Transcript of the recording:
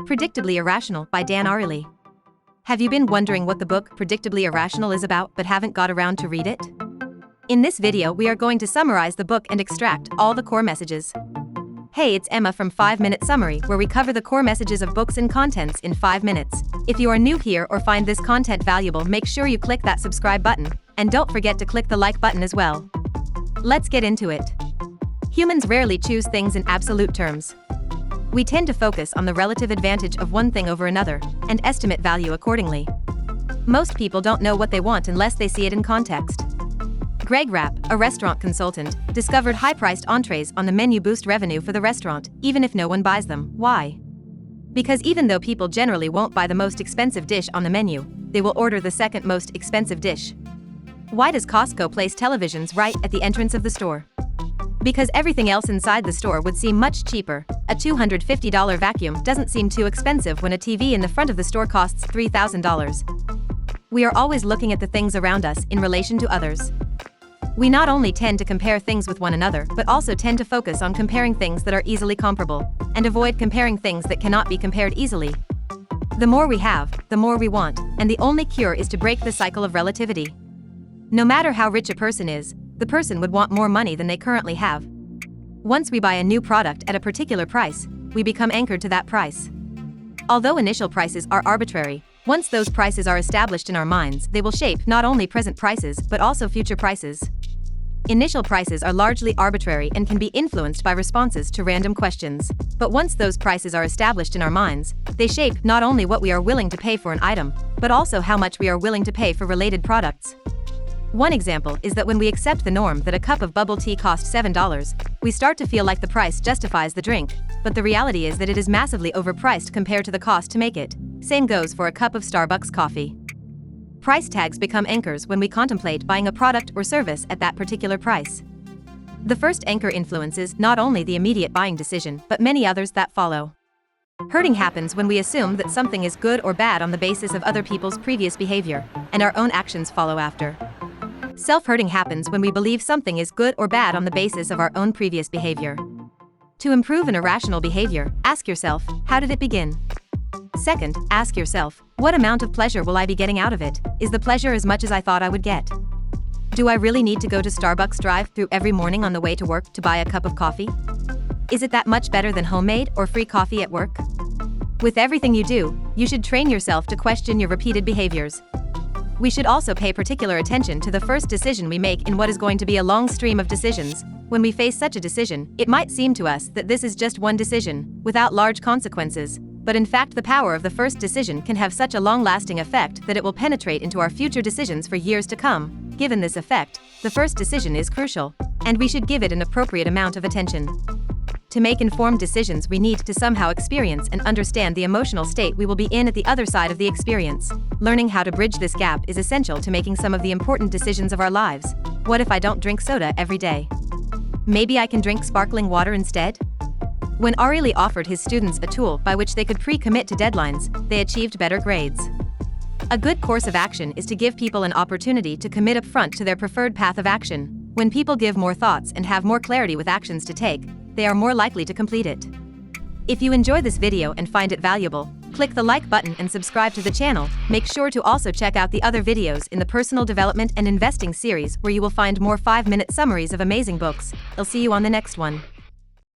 Predictably Irrational by Ariely. Have you been wondering what the book Predictably Irrational is about but haven't got around to read it? In this video we are going to summarize the book and extract all the core messages. Hey, it's Emma from 5-Minute Summary, where we cover the core messages of books and contents in 5 minutes. If you are new here or find this content valuable, make sure you click that subscribe button, and don't forget to click the like button as well. Let's get into it. Humans rarely choose things in absolute terms. We tend to focus on the relative advantage of one thing over another, and estimate value accordingly. Most people don't know what they want unless they see it in context. Greg Rapp, a restaurant consultant, discovered high-priced entrees on the menu boost revenue for the restaurant, even if no one buys them. Why? Because even though people generally won't buy the most expensive dish on the menu, they will order the second most expensive dish. Why does Costco place televisions right at the entrance of the store? Because everything else inside the store would seem much cheaper. A $250 vacuum doesn't seem too expensive when a TV in the front of the store costs $3,000. We are always looking at the things around us in relation to others. We not only tend to compare things with one another, but also tend to focus on comparing things that are easily comparable, and avoid comparing things that cannot be compared easily. The more we have, the more we want, and the only cure is to break the cycle of relativity. No matter how rich a person is, the person would want more money than they currently have. Once we buy a new product at a particular price, we become anchored to that price. Although initial prices are arbitrary, once those prices are established in our minds, they will shape not only present prices but also future prices. Initial prices are largely arbitrary and can be influenced by responses to random questions. But once those prices are established in our minds, they shape not only what we are willing to pay for an item, but also how much we are willing to pay for related products. One example is that when we accept the norm that a cup of bubble tea costs $7, we start to feel like the price justifies the drink, but the reality is that it is massively overpriced compared to the cost to make it. Same goes for a cup of Starbucks coffee. Price tags become anchors when we contemplate buying a product or service at that particular price. The first anchor influences not only the immediate buying decision, but many others that follow. Hurting happens when we assume that something is good or bad on the basis of other people's previous behavior, and our own actions follow after. Self-hurting happens when we believe something is good or bad on the basis of our own previous behavior. To improve an irrational behavior, ask yourself, how did it begin? Second, ask yourself, what amount of pleasure will I be getting out of it? Is the pleasure as much as I thought I would get? Do I really need to go to Starbucks drive-thru every morning on the way to work to buy a cup of coffee? Is it that much better than homemade or free coffee at work? With everything you do, you should train yourself to question your repeated behaviors. We should also pay particular attention to the first decision we make in what is going to be a long stream of decisions. When we face such a decision, it might seem to us that this is just one decision, without large consequences, but in fact the power of the first decision can have such a long-lasting effect that it will penetrate into our future decisions for years to come. Given this effect, the first decision is crucial, and we should give it an appropriate amount of attention. To make informed decisions, we need to somehow experience and understand the emotional state we will be in at the other side of the experience. Learning how to bridge this gap is essential to making some of the important decisions of our lives. What if I don't drink soda every day? Maybe I can drink sparkling water instead? When Ariely offered his students a tool by which they could pre-commit to deadlines, they achieved better grades. A good course of action is to give people an opportunity to commit up front to their preferred path of action. When people give more thoughts and have more clarity with actions to take, they are more likely to complete it. If you enjoy this video and find it valuable, click the like button and subscribe to the channel. Make sure to also check out the other videos in the Personal Development and Investing series, where you will find more 5-minute summaries of amazing books. I'll see you on the next one.